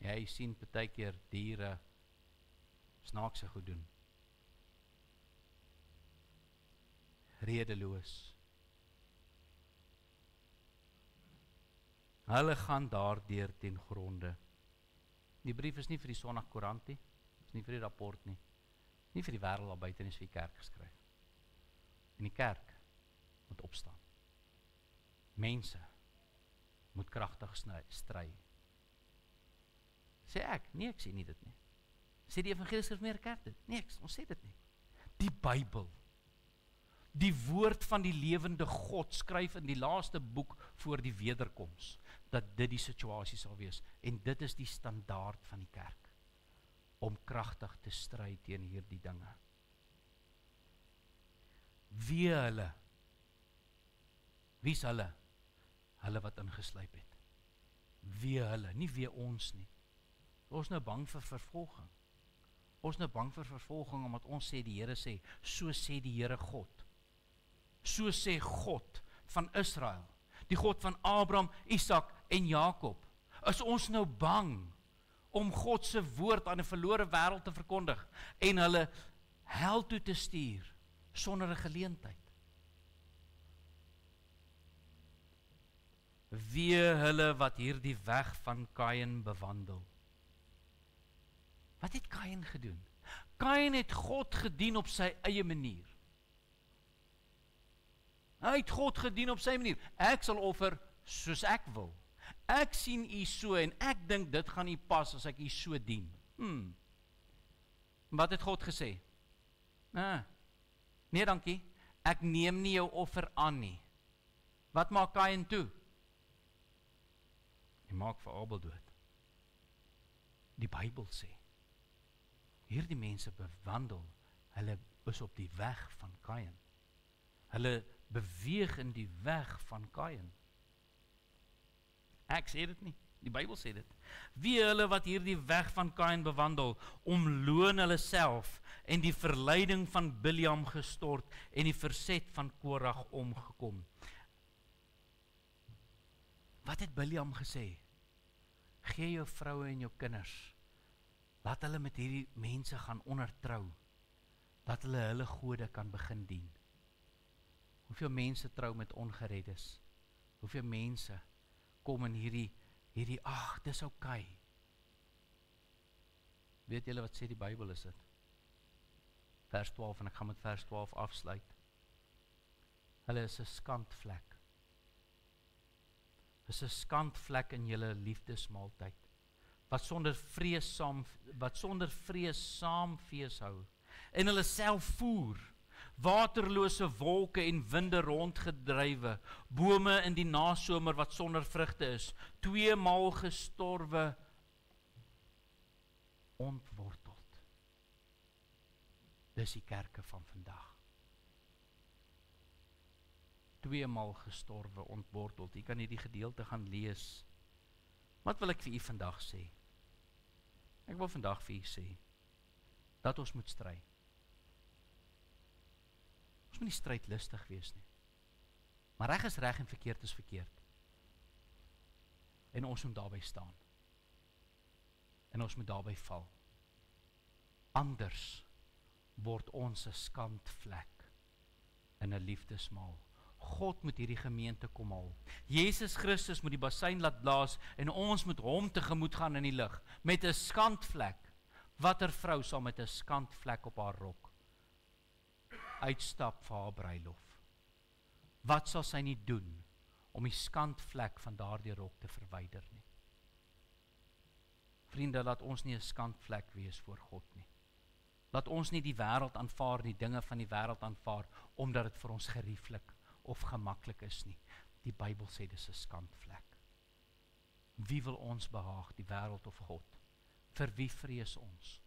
Jy sien partykeer diere snaakse goed doen. Redeloos. Hulle gaan daardeur ten gronde. Die brief is nie vir die Sondagkoerant nie, is nie vir die rapport nie, nie vir die wêreld daar buite nie, is vir die kerk geskryf. En die kerk moet opstaan. Mense moet kragtig stry. Sê ek? Nee, ek sê nie dit nie. Sê die evangelische meer kerk dit? Nee, ons sê dit nie. Die Bybel, die woord van die lewende God, skryf in die laaste boek voor die wederkoms, dat dit die situasie sal wees. En dit is die standaard van die kerk, om kragtig te stry teen hierdie dinge. Wie hulle? Wie's hulle? Hulle wat ingesluip het. Wie hulle? Nie wie ons nie. Ons nou bang vir vervolging. Ons nou bang vir vervolging, omdat ons sê, die Here sê, so sê die Here God. So sê God van Israel, die God van Abraham, Isak en Jakob. Is ons nou bang om God se woord aan 'n verlore wêreld te verkondig en hulle hel toe te stuur sonder 'n geleentheid? Wee hulle wat hierdie weg van Kain bewandel. Wat het Kain gedoen? Kain het God gedien op sy eie manier. Hy het God gedien op sy manier. Ek sal offer soos ek wil. Ek sien u so en ek dink dit gaan nie pas as ek u so dien. Wat het God gesê? Nee, dankie. Ek neem nie jou offer aan nie. Wat maak Kain toe? Hy maak vir Abel dood. Die Bybel sê, hierdie mense bewandel, hulle is op die weg van Kain. Hulle beweeg in die weg van Kain. Ek sê dit nie, die Bybel sê dit. Wie hulle wat hierdie weg van Kain bewandel, omloon hulle self en die verleiding van Biljam gestort en die verset van Korag omgekom. Wat het Biljam gesê? Gee jou vroue en jou kinders, laat hulle met hierdie mense gaan ondertrou, dat hulle gode kan begin dien. Hoeveel mense trou met ongereddes? Hoeveel mense kom in hierdie dis okay. Weet julle wat sê die Bybel is dit? Vers 12, en ek gaan met vers 12 afsluit. Hulle is 'n skandvlek. Is 'n skandvlek in julle liefdesmaaltyd, wat sonder vrees saam fees hou, en hulle self voer, waterlose wolke en winde rondgedrywe, bome in die nasomer wat sonder vrugte is, 2 maal gestorwe, ontworteld. Dis die kerke van vandag. 2 maal gestorwe, ontworteld. Jy kan hierdie gedeelte gaan lees. Wat wil ek vir u vandag sê? Ek wil vandag vir u sê, dat ons moet stry. Ons moet nie strydlustig wees nie. Maar reg is reg en verkeerd is verkeerd. En ons moet daarby staan. En ons moet daarby val. Anders word ons 'n skandvlek in 'n liefdesmaal. God moet hierdie gemeente kom haal. Jesus Christus moet die bassein laat blaas en ons moet hom tegemoet gaan in die lig met 'n skandvlek. Watter vrou sal met 'n skandvlek op haar rok uitstap vir haar bruilof? Wat sal sy nie doen om die skandvlek van daardie rok te verwyder nie? Vriende, laat ons nie 'n skandvlek wees voor God nie. Laat ons nie die wêreld aanvaar, die dinge van die wêreld aanvaar, omdat dit vir ons gerieflik of gemaklik is nie. Die Bybel sê dis 'n skandvlek. Wie wil ons behaag, die wêreld of God? Vir wie vrees ons?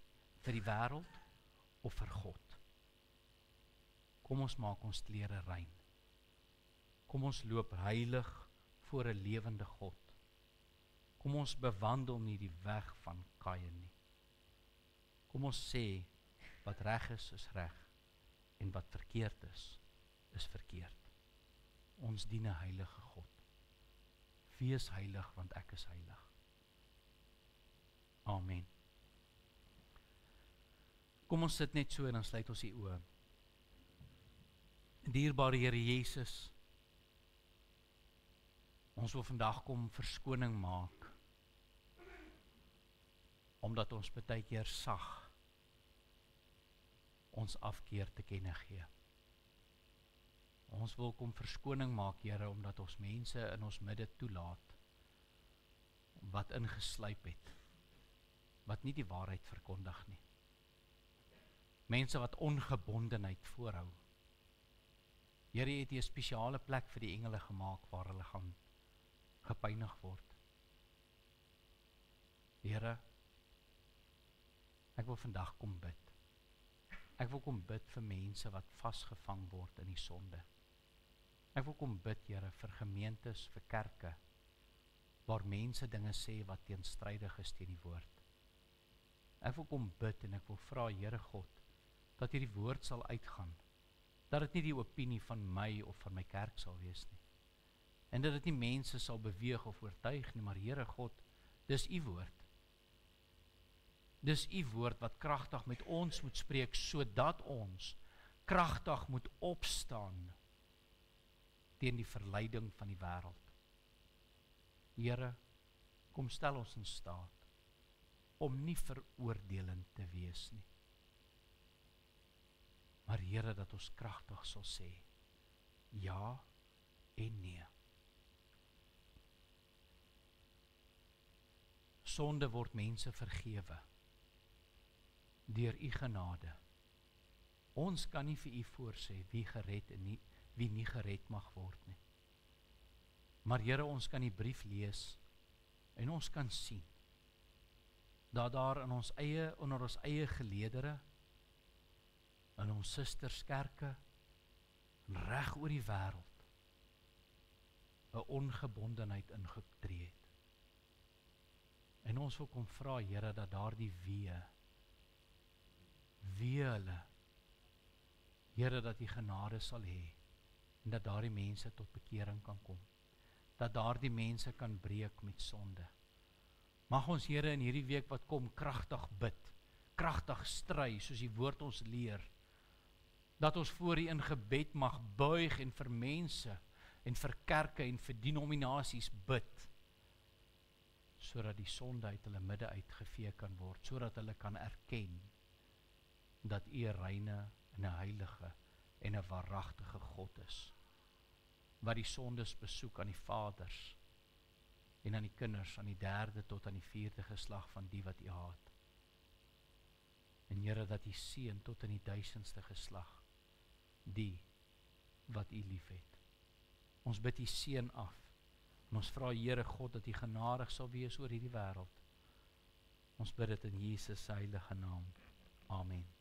Vir die wêreld of vir God? Kom ons maak ons klere rein. Kom ons loop heilig voor 'n lewende God. Kom ons bewandel nie die weg van Kaïn nie. Kom ons sê, wat reg is reg, en wat verkeerd is verkeerd. Ons dien 'n heilige God. Wees heilig, want ek is heilig. Amen. Kom ons sit net so en dan sluit ons die oë. Dierbare Here Jesus, ons wil vandag kom verskoning maak, omdat ons baie keer sag ons afkeer te kenne gee. Ons wil kom verskoning maak, Here, omdat ons mense in ons midde toelaat, wat ingeslyp het, wat nie die waarheid verkondig nie. Mense wat ongebondenheid voorhou. Here, het jy 'n spesiale plek vir die engele gemaak, waar hulle gaan gepynig word. Here, ek wil vandag kom bid. Ek wil kom bid vir mense wat vasgevang word in die sonde. Ek wil kom bid, Here, vir gemeentes, vir kerke, waar mense dinge sê wat teenstrydig is teen die woord. Ek wil kom bid en ek wil vra, Here God, dat hierdie woord sal uitgaan, dat dit nie die opinie van my of van my kerk sal wees nie, en dat dit nie mense sal beweeg of oortuig nie, maar Here God, dis u woord. Dis u woord wat kragtig met ons moet spreek, sodat ons kragtig moet opstaan teen die verleiding van die wêreld. Here, kom stel ons in staat om nie veroordelend te wees nie. Maar Here, dat ons kragtig sal sê, ja en nee. Sonde word mense vergewe deur u genade. Ons kan nie vir u voorsê wie gered en wie nie gered mag word nie. Maar Here, ons kan die brief lees en ons kan sien dat daar in ons eie, onder ons eie geleedere, in ons susterskerke, en reg oor die wêreld, 'n ongebondenheid ingetree het. En ons wil kom vra, Here, dat daardie wee hulle, Here, dat die genade sal hê, en dat daardie mense tot bekering kan kom, dat daardie mense kan breek met sonde. Mag ons, Here, in hierdie week wat kom, kragtig bid, kragtig stry, soos die woord ons leer, dat ons voor U in gebed mag buig en vir mense, en vir kerke en vir denominasies bid, sodat die sonde uit hulle midde uitgevee kan word, sodat hulle kan erken, dat U 'n reine en 'n heilige en 'n waaragtige God is, wat die sondes besoek aan die vaders, en aan die kinders, aan die 3de tot aan die 4de geslag van die wat U haat. En Here, dat U seën tot in die 1000ste geslag, die wat U lief het. Ons bid U seën af, en ons vra, Here God, dat U genadig sal wees oor hierdie wêreld. Ons bid dit in Jesus se heilige naam. Amen.